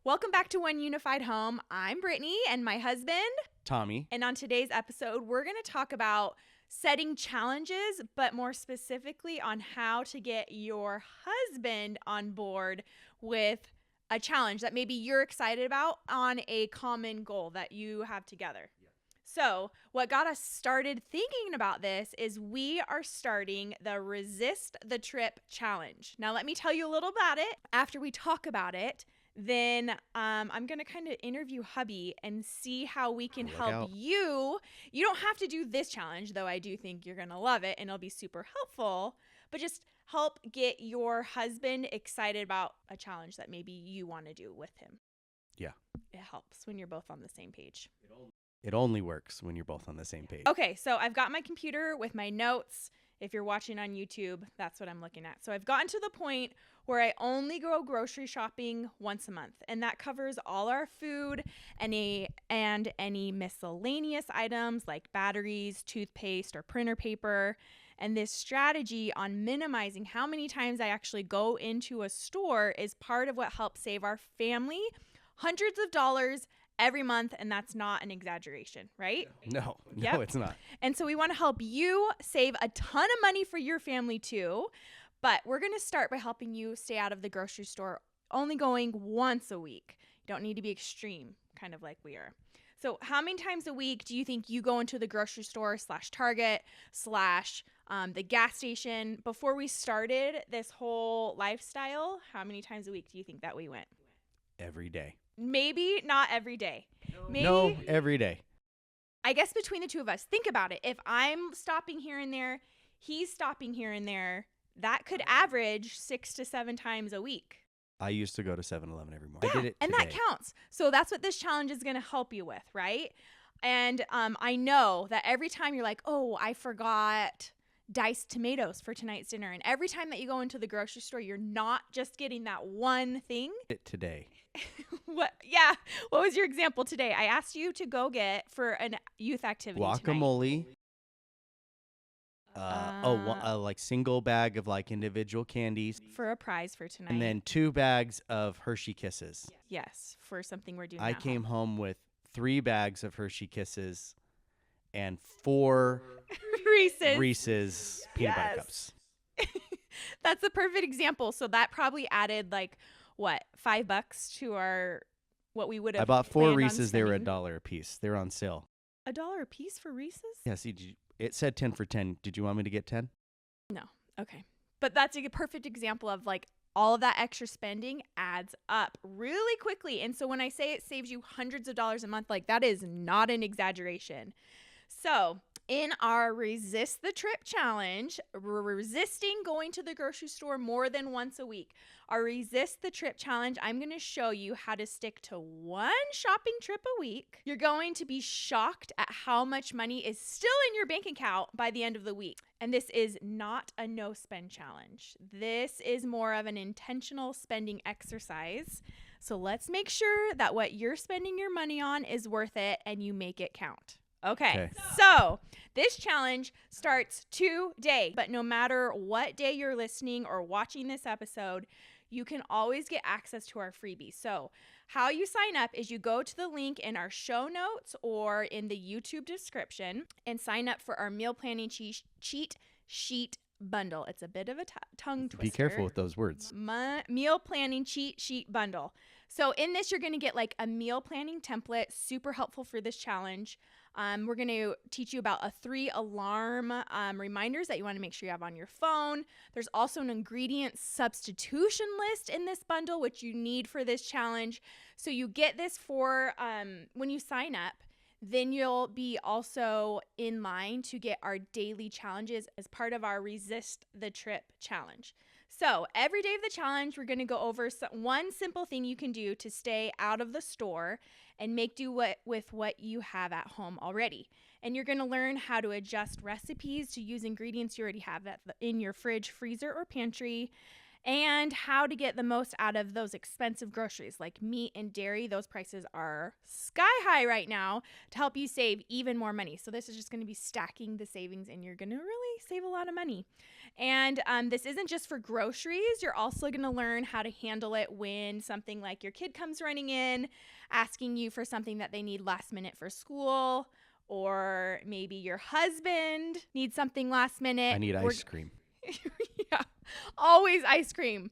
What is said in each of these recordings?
Welcome back to One Unified Home. I'm Brittany and my husband, Tommy. And on today's episode, we're going to talk about setting challenges, but more specifically on how to get your husband on board with a challenge that maybe you're excited about on a common goal that you have together. Yeah. So what got us started thinking about this is we are starting the Resist the Trip Challenge. Now, let me tell you a little about it. After we talk about it, then I'm going to kind of interview hubby and see how we can help you. You don't have to do this challenge, though I do think you're going to love it and it'll be super helpful, but just help get your husband excited about a challenge that maybe you want to do with him. Yeah. It helps when you're both on the same page. It only works when you're both on the same page. Okay, so I've got my computer with my notes. If you're watching on YouTube, that's what I'm looking at. So I've gotten to the point where I only go grocery shopping once a month, and that covers all our food and any miscellaneous items like batteries, toothpaste, or printer paper. And this strategy on minimizing how many times I actually go into a store is part of what helps save our family hundreds of dollars every month, and that's not an exaggeration, right? No, Yep. It's not. And so we want to help you save a ton of money for your family too, but we're going to start by helping you stay out of the grocery store only going once a week. You don't need to be extreme, kind of like we are. So how many times a week do you think you go into the grocery store / Target / the gas station? Before we started this whole lifestyle, how many times a week do you think that we went? Every day. Maybe not every day. No, every day. I guess between the two of us, think about it. If I'm stopping here and there, he's stopping here and there, that could average 6 to 7 times a week. I used to go to 7-Eleven every morning. Yeah, I did it and today. that counts. So that's what this challenge is going to help you with, right? And I know that every time you're like, oh, I forgot diced tomatoes for tonight's dinner. And every time that you go into the grocery store, you're not just getting that one thing. Today. What? Yeah. What was your example today? I asked you to go get for a youth activity Guacamole. Like single bag of like individual candies. For a prize for tonight. And then 2 bags of Hershey Kisses. Yes, for something we're doing I at came home. home with 3 bags of Hershey Kisses and 4 Reese's peanut butter cups. That's a perfect example. So that probably added like what, $5 to our what we would have. I bought 4 Reese's. They were $1 a piece. They were on sale. $1 a piece for Reese's? Yeah. See, it said 10 for 10. Did you want me to get 10? No. Okay. But that's a perfect example of like all of that extra spending adds up really quickly. And so when I say it saves you hundreds of dollars a month, like that is not an exaggeration. So in our Resist the Trip Challenge, we're resisting going to the grocery store more than once a week. Our Resist the Trip Challenge, I'm going to show you how to stick to 1 shopping trip a week. You're going to be shocked at how much money is still in your bank account by the end of the week. And this is not a no-spend challenge. This is more of an intentional spending exercise. So let's make sure that what you're spending your money on is worth it and you make it count. Okay, so this challenge starts today, but no matter what day you're listening or watching this episode, you can always get access to our freebie. So how you sign up is you go to the link in our show notes or in the YouTube description and sign up for our meal planning cheat sheet bundle. It's a bit of a tongue twister. Be careful with those words. Meal planning cheat sheet bundle. So in this, you're going to get like a meal planning template, super helpful for this challenge. We're going to teach you about 3 alarm reminders that you want to make sure you have on your phone. There's also an ingredient substitution list in this bundle, which you need for this challenge. So you get this for when you sign up. Then you'll be also in line to get our daily challenges as part of our Resist the Trip Challenge. So every day of the challenge, we're going to go over one simple thing you can do to stay out of the store and make do with what you have at home already. And you're going to learn how to adjust recipes to use ingredients you already have in your fridge, freezer, or pantry. and how to get the most out of those expensive groceries like meat and dairy. Those prices are sky high right now to help you save even more money. So this is just going to be stacking the savings, and you're going to really save a lot of money. And this isn't just for groceries. You're also going to learn how to handle it when something like your kid comes running in, asking you for something that they need last minute for school, or maybe your husband needs something last minute. I need ice cream. Yeah, always ice cream.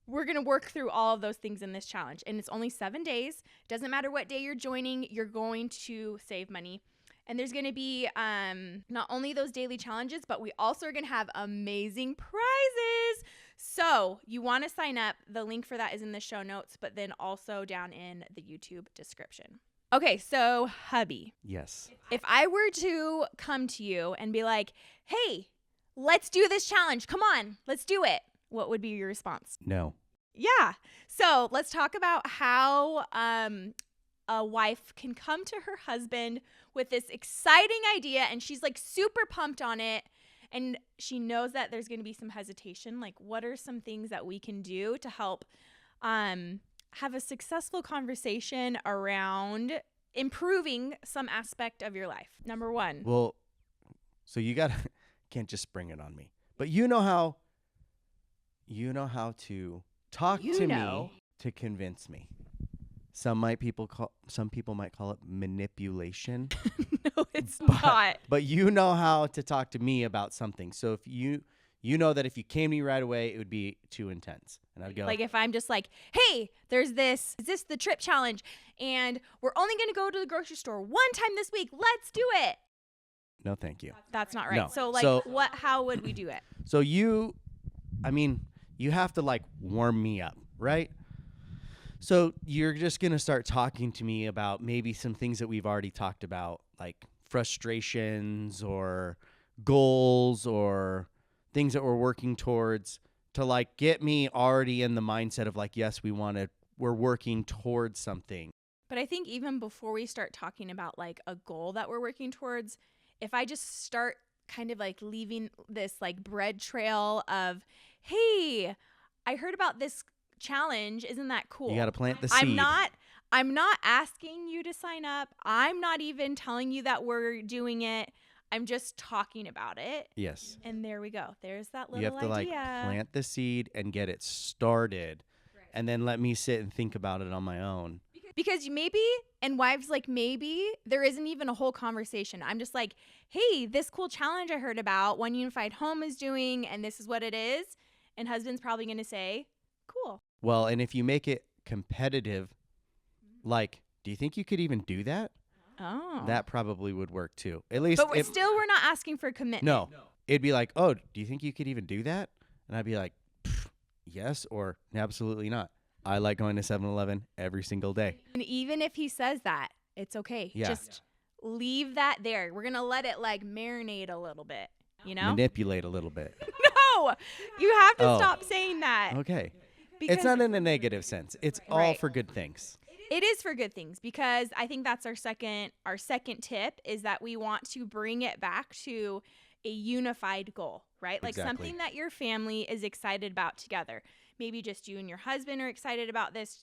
We're going to work through all of those things in this challenge. And it's only 7 days. Doesn't matter what day you're joining, you're going to save money. And there's going to be not only those daily challenges, but we also are going to have amazing prizes. So you want to sign up. The link for that is in the show notes, but then also down in the YouTube description. Okay, so hubby. Yes. If I were to come to you and be like, hey, let's do this challenge. Come on, let's do it. What would be your response? No. Yeah. So let's talk about how a wife can come to her husband with this exciting idea, and she's like super pumped on it, and she knows that there's going to be some hesitation. Like, what are some things that we can do to help have a successful conversation around improving some aspect of your life? Number one. Well, so you can't just spring it on me. But you know how to talk to me to convince me. Some people might call it manipulation. No, it's not. But you know how to talk to me about something. So if you know that if you came to me right away, it would be too intense. And I'd go, like, if I'm just like, hey, is this the trip challenge? And we're only going to go to the grocery store one time this week. Let's do it. No, thank you. That's not right. No. So how would we do it? So you have to like warm me up, right? So you're just going to start talking to me about maybe some things that we've already talked about, like frustrations or goals or things that we're working towards, to like get me already in the mindset of like, yes, we're working towards something. But I think even before we start talking about like a goal that we're working towards, if I just start kind of like leaving this like bread trail of, hey, I heard about this challenge. Isn't that cool? You got to plant the seed. I'm not asking you to sign up. I'm not even telling you that we're doing it. I'm just talking about it. Yes. And there we go. There's that little idea. You have to like plant the seed and get it started, and then let me sit and think about it on my own. Because maybe, and wives, like, maybe there isn't even a whole conversation. I'm just like, hey, this cool challenge I heard about One Unified Home is doing, and this is what it is. And husband's probably going to say, cool. Well, and if you make it competitive, like, do you think you could even do that? Oh. That probably would work too. At least. But we're not asking for commitment. No. It'd be like, oh, do you think you could even do that? And I'd be like, yes, or absolutely not. I like going to 7-Eleven every single day. And even if he says that, it's okay. Yeah. Just leave that there. We're going to let it like marinate a little bit, you know? Manipulate a little bit. No, you have to stop saying that. Okay. Because it's not in a negative sense. It's all for good things. It is for good things, because I think that's our second tip, is that we want to bring it back to a unified goal, right? Like something that your family is excited about together. Maybe just you and your husband are excited about this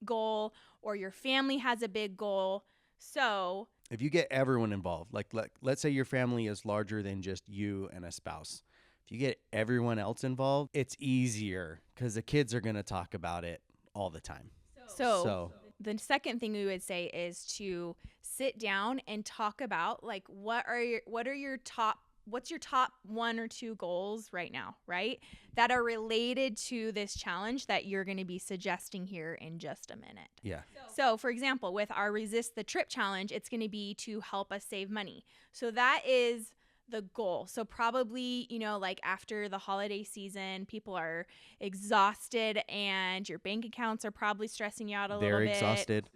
goal, or your family has a big goal. So if you get everyone involved, like let's say your family is larger than just you and a spouse. If you get everyone else involved, it's easier because the kids are going to talk about it all the time. So the second thing we would say is to sit down and talk about like what's your top 1 or 2 goals right now, right? That are related to this challenge that you're going to be suggesting here in just a minute. Yeah. So for example, with our Resist the Trip challenge, it's going to be to help us save money. So that is the goal. So probably, like after the holiday season, people are exhausted and your bank accounts are probably stressing you out a little bit. They're exhausted.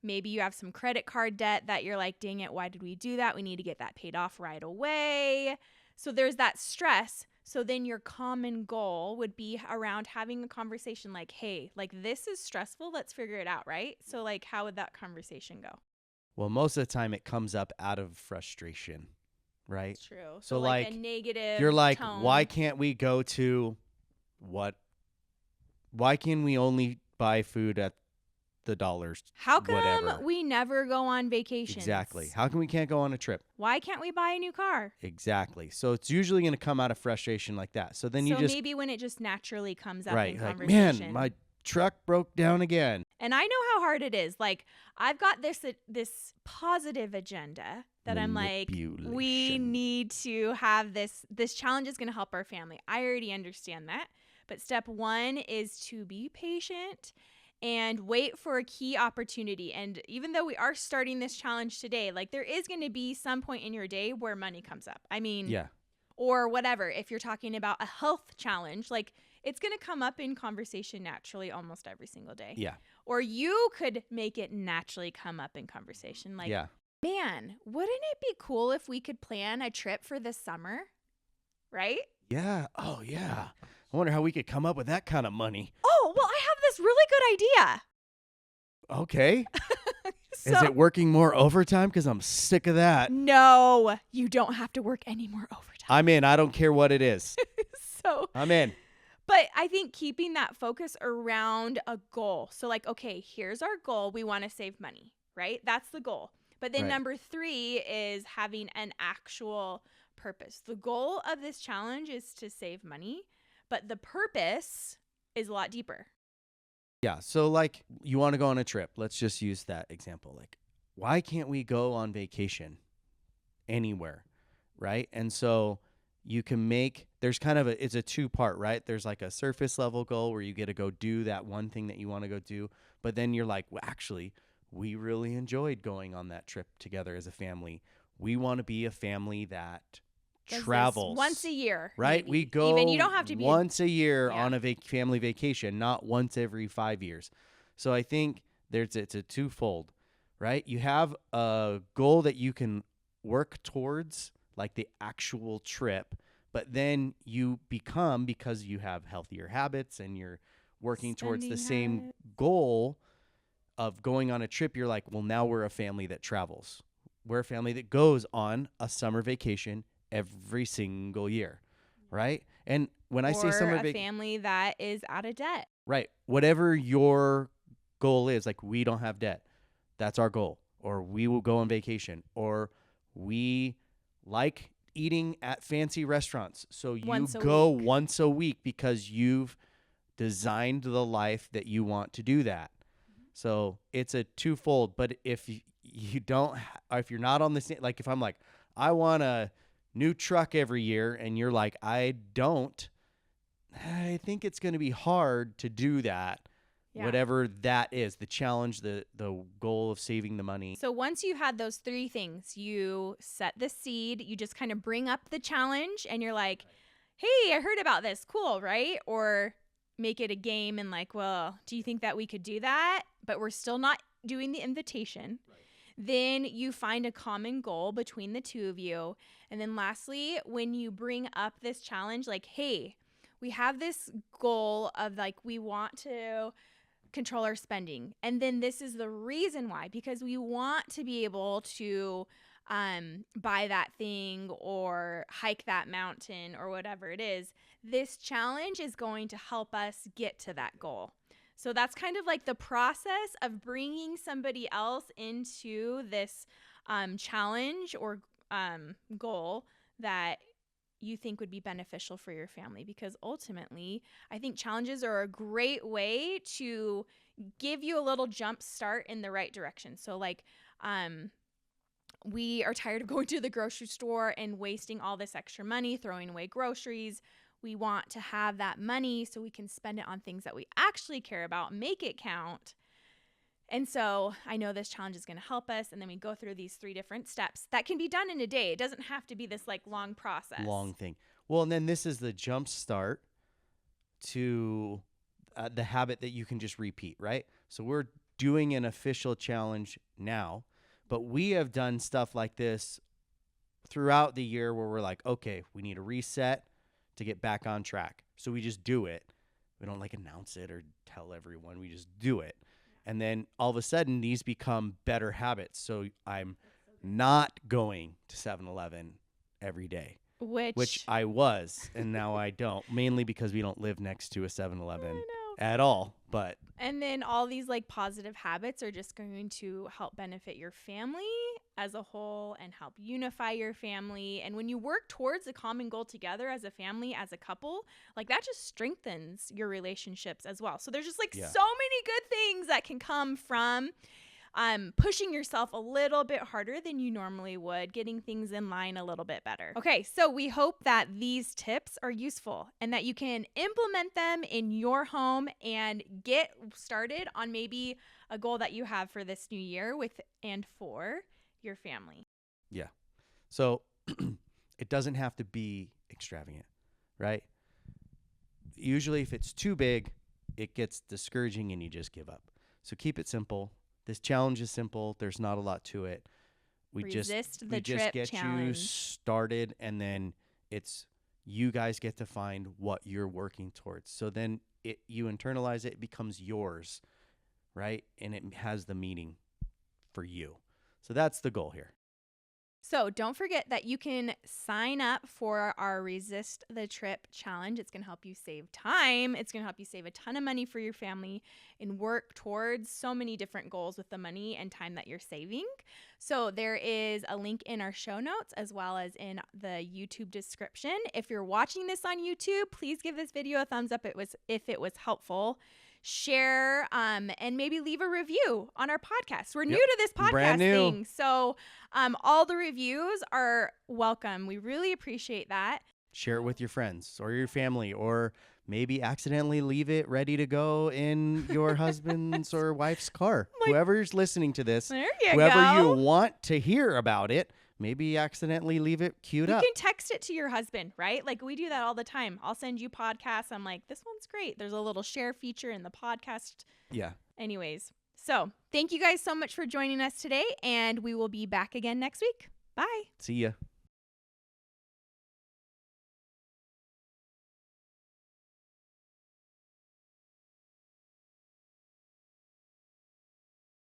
Maybe you have some credit card debt that you're like, dang it, why did we do that? We need to get that paid off right away. So there's that stress. So then your common goal would be around having a conversation like, hey, like this is stressful. Let's figure it out, right? So like, how would that conversation go? Well, most of the time it comes up out of frustration, right? That's true. So like a negative you're like, tone. why can't we go to why can we only buy food at the dollars? How come whatever? we never go on vacations? Exactly. How come we can't go on a trip? Why can't we buy a new car? Exactly. So it's usually going to come out of frustration like that. So then you just maybe when it just naturally comes up right, in like, conversation. man, my truck broke down again. And I know how hard it is. Like, I've got this positive agenda that I'm like, we need to have this challenge is going to help our family. I already understand that. But step 1 is to be patient and wait for a key opportunity. And even though we are starting this challenge today, like, there is going to be some point in your day where money comes up. I mean, yeah. Or whatever. If you're talking about a health challenge, like, it's going to come up in conversation naturally almost every single day. Yeah. Or you could make it naturally come up in conversation. Like, yeah. Man, wouldn't it be cool if we could plan a trip for this summer? Right? Yeah. Oh, yeah. I wonder how we could come up with that kind of money. Oh, well, I have this really good idea. Okay. So, is it working more overtime? Because I'm sick of that. No, you don't have to work any more overtime. I'm in. I don't care what it is. So I'm in. But I think keeping that focus around a goal. So, like, okay, here's our goal. We want to save money, right? That's the goal. But then Right. number 3 is having an actual purpose. The goal of this challenge is to save money, but the purpose is a lot deeper. Yeah. So, like, you want to go on a trip. Let's just use that example. Like, why can't we go on vacation anywhere? Right. And so you can there's kind of it's a 2-part, right? There's like a surface level goal where you get to go do that one thing that you want to go do. But then you're like, well, actually, we really enjoyed going on that trip together as a family. We want to be a family that travels once a year, right? Maybe. We go Even you don't have to be once a year Yeah. on a family vacation, not once every 5 years. So I think it's a twofold, right? You have a goal that you can work towards, like the actual trip, but then you become, because you have healthier habits and you're working towards the same goal of going on a trip, you're like, well, now we're a family that travels. We're a family that goes on a summer vacation every single year, right? And when I say summer vacation, a family that is out of debt. Right. Whatever your goal is, like, we don't have debt. That's our goal. Or we will go on vacation. Or we like eating at fancy restaurants. So you go once a week because you've designed the life that you want to do that. So it's a twofold. But if you don't, if you're not on the same, like if I'm like, I want a new truck every year, and you're like, I don't, I think it's going to be hard to do that. Yeah. Whatever that is, the challenge, the goal of saving the money. So once you had those 3 things, you set the seed, you just kind of bring up the challenge, and you're like, hey, I heard about this. Cool, right? Or make it a game and like, well, do you think that we could do that? But we're still not doing the invitation. Right. Then you find a common goal between the 2 of you. And then lastly, when you bring up this challenge, like, hey, we have this goal of like, we want to control our spending. And then this is the reason why, because we want to be able to buy that thing or hike that mountain or whatever it is. This challenge is going to help us get to that goal. So that's kind of like the process of bringing somebody else into this challenge or goal that you think would be beneficial for your family, because ultimately I think challenges are a great way to give you a little jump start in the right direction. So like we are tired of going to the grocery store and wasting all this extra money, throwing away groceries. We want to have that money so we can spend it on things that we actually care about, make it count. And so I know this challenge is going to help us. And then we go through these 3 different steps that can be done in a day. It doesn't have to be this like long process. Long thing. Well, and then this is the jump start to the habit that you can just repeat, right? So we're doing an official challenge now, but we have done stuff like this throughout the year where we're like, okay, we need a reset to get back on track. So we just do it. We don't like announce it or tell everyone. We just do it. And then all of a sudden, these become better habits. So I'm not going to 7-Eleven every day. which I was, and now I don't, mainly because we don't live next to a 7-Eleven I know. at all. But And then all these like positive habits are just going to help benefit your family as a whole and help unify your family. And when you work towards a common goal together as a family, as a couple, like that just strengthens your relationships as well. So there's just like so many good things that can come from pushing yourself a little bit harder than you normally would, getting things in line a little bit better. Okay, so we hope that these tips are useful and that you can implement them in your home and get started on maybe a goal that you have for this new year with and for your family. Yeah. So it doesn't have to be extravagant, right? Usually if it's too big, it gets discouraging and you just give up. So keep it simple. This challenge is simple. There's not a lot to it. We just get you started, and then it's you guys get to find what you're working towards. So then you internalize it, it becomes yours, right? And it has the meaning for you. So that's the goal here. So don't forget that you can sign up for our Resist the Trip challenge. It's going to help you save time. It's going to help you save a ton of money for your family and work towards so many different goals with the money and time that you're saving. So there is a link in our show notes as well as in the YouTube description. If you're watching this on YouTube, please give this video a thumbs up if it was helpful. Share and maybe leave a review on our podcast. We're new to this podcast thing, so all the reviews are welcome. We really appreciate that. Share it with your friends or your family, or maybe accidentally leave it ready to go in your husband's or wife's car. Whoever's listening to this, whoever you want to hear about it, maybe accidentally leave it queued up. You can text it to your husband, right? Like we do that all the time. I'll send you podcasts. I'm like, this one's great. There's a little share feature in the podcast. Yeah. Anyways, so thank you guys so much for joining us today, and we will be back again next week. Bye. See ya.